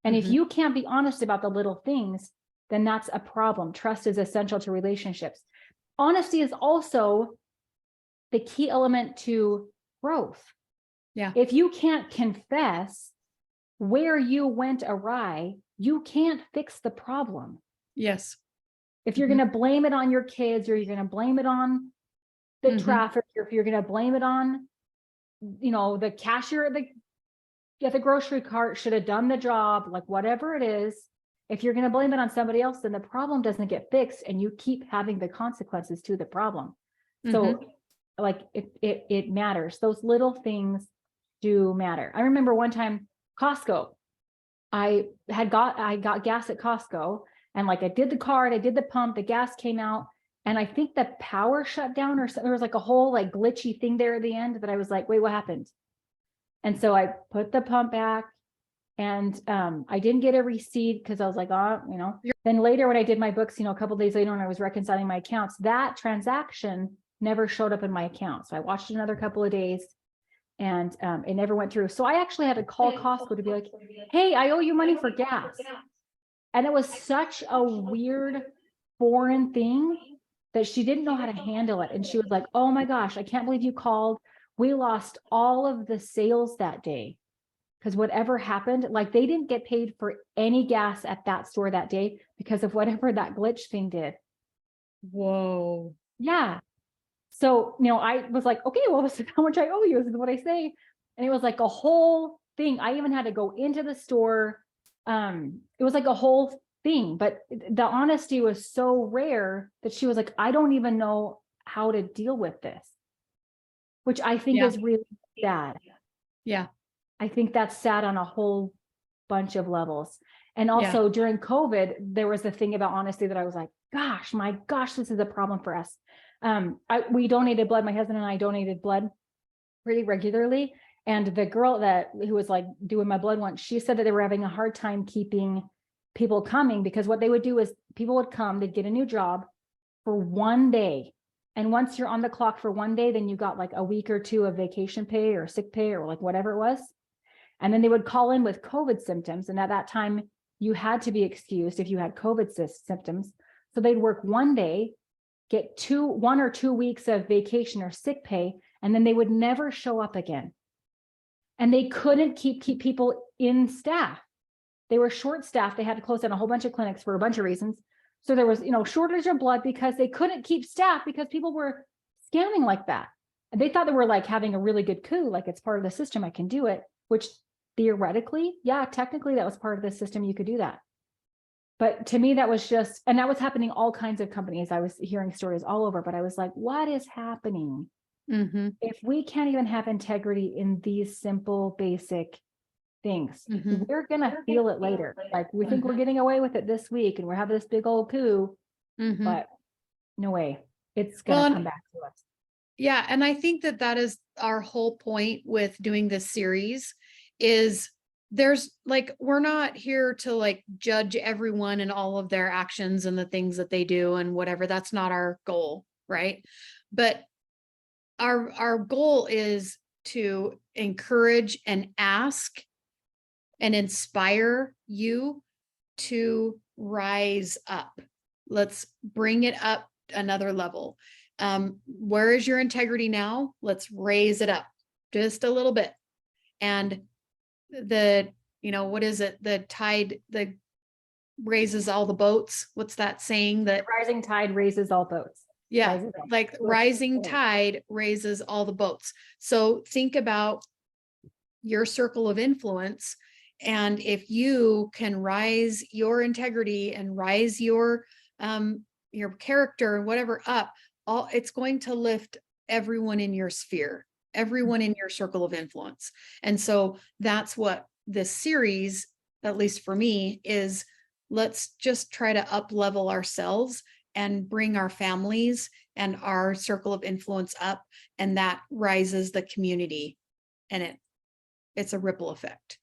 And if you can't be honest about the little things, then that's a problem. Trust is essential to relationships. Honesty is also the key element to growth. Yeah. If you can't confess where you went awry, you can't fix the problem. Yes. If you're going to blame it on your kids, or you're going to blame it on the traffic, or if you're going to blame it on, the cashier at the grocery cart should have done the job, like whatever it is, if you're going to blame it on somebody else, then the problem doesn't get fixed and you keep having the consequences to the problem. So like it matters. Those little things do matter. I remember one time Costco, I got gas at Costco, and like I did the card, I did the pump, the gas came out, and I think the power shut down or something. There was like a whole like glitchy thing there at the end that I was like, wait, what happened? And so I put the pump back, and I didn't get a receipt because I was like, then later when I did my books, a couple of days later when I was reconciling my accounts, that transaction never showed up in my account. So I watched another couple of days, and it never went through. So I actually had to call Costco to be like, hey, I owe you money for gas. And it was such a weird foreign thing that she didn't know how to handle it. And she was like, oh my gosh, I can't believe you called. We lost all of the sales that day because whatever happened, like they didn't get paid for any gas at that store that day because of whatever that glitch thing did. Whoa. Yeah. So, I was like, okay, well, this is how much I owe you. This is what I say. And it was like a whole thing. I even had to go into the store. It was like a whole thing, but the honesty was so rare that she was like, I don't even know how to deal with this, which I think is really sad. Yeah. I think that's sad on a whole bunch of levels. And also during COVID, there was a thing about honesty that I was like, my gosh, this is a problem for us. We donated blood. My husband and I donated blood pretty regularly. And the girl who was like doing my blood once, she said that they were having a hard time keeping people coming because what they would do is people would come, they'd get a new job for one day. And once you're on the clock for one day, then you got like a week or two of vacation pay or sick pay or like whatever it was. And then they would call in with COVID symptoms. And at that time, you had to be excused if you had COVID symptoms. So they'd work one day, get 1 or 2 weeks of vacation or sick pay, and then they would never show up again. And they couldn't keep people in staff. They were short staffed. They had to close down a whole bunch of clinics for a bunch of reasons. So there was, shortage of blood because they couldn't keep staff because people were scamming like that. And they thought they were like having a really good coup, like it's part of the system, I can do it, which theoretically, technically that was part of the system, you could do that. But to me, that was just, and that was happening all kinds of companies. I was hearing stories all over, but I was like, what is happening? If we can't even have integrity in these simple, basic things, we're going to feel it later. Like we think we're getting away with it this week and we're having this big old coup, but no way. It's going to come back to us. Yeah. And I think that is our whole point with doing this series is there's like, we're not here to like judge everyone and all of their actions and the things that they do and whatever. That's not our goal. Right. But our goal is to encourage and ask and inspire you to rise up. Let's bring it up another level. Where is your integrity now? Let's raise it up just a little bit. And what is it? The tide that raises all the boats. What's that saying? That rising tide raises all boats. Yeah, like rising tide raises all the boats. So think about your circle of influence. And if you can rise your integrity and rise your character and whatever up, it's going to lift everyone in your sphere, everyone in your circle of influence. And so that's what this series, at least for me, is. Let's just try to up level ourselves and bring our families and our circle of influence up, and that rises the community, and it's a ripple effect.